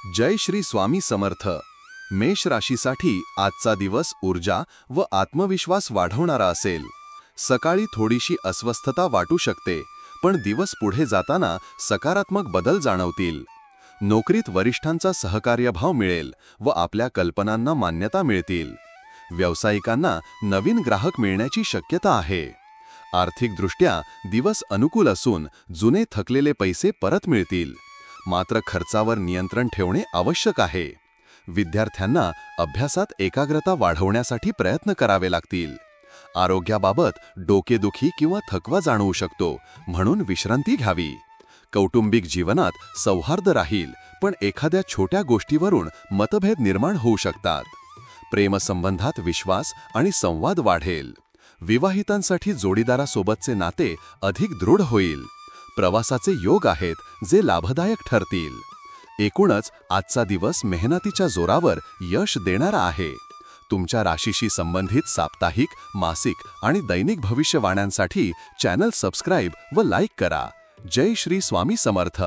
जय श्री स्वामी समर्थ। मेष राशीसाठी आजचा दिवस ऊर्जा व आत्मविश्वास वाढवणारा असेल। सकाळी थोडीशी अस्वस्थता वाटू शकते, पण दिवस पुढे जाताना सकारात्मक बदल जाणवतील। नोकरीत वरिष्ठांचा सहकार्यभाव मिळेल व आपल्या कल्पनांना मान्यता मिळतील। व्यावसायिकांना नवीन ग्राहक मिळण्याची शक्यता आहे। आर्थिकदृष्ट्या दिवस अनुकूल असून जुने थकलेले पैसे परत मिळतील। मात्र खर्चावर नियंत्रण ठेवणे आवश्यक आहे। विद्यार्थ्यांना अभ्यासात एकाग्रता वाढवण्यासाठी प्रयत्न करावे लागतील। आरोग्याबाबत डोकेदुखी किंवा थकवा जाणवू शकतो, म्हणून विश्रांती घ्यावी। कौटुंबिक जीवनात सौहार्द राहील, पण एखाद्या छोट्या गोष्टीवरून मतभेद निर्माण होऊ शकतात। प्रेमसंबंधात विश्वास आणि संवाद वाढेल। विवाहितांसाठी जोडीदारासोबतचे नाते अधिक दृढ होईल। प्रवासाचे योग आहेत, जे लाभदायक ठरतील। एकूणच आजचा दिवस मेहनतीच्या जोरावर यश देणारा आहे। तुमच्या राशीशी संबंधित साप्ताहिक, मासिक आणि दैनिक भविष्यवाण्यांसाठी चॅनल सबस्क्राइब व लाईक करा। जय श्री स्वामी समर्थ।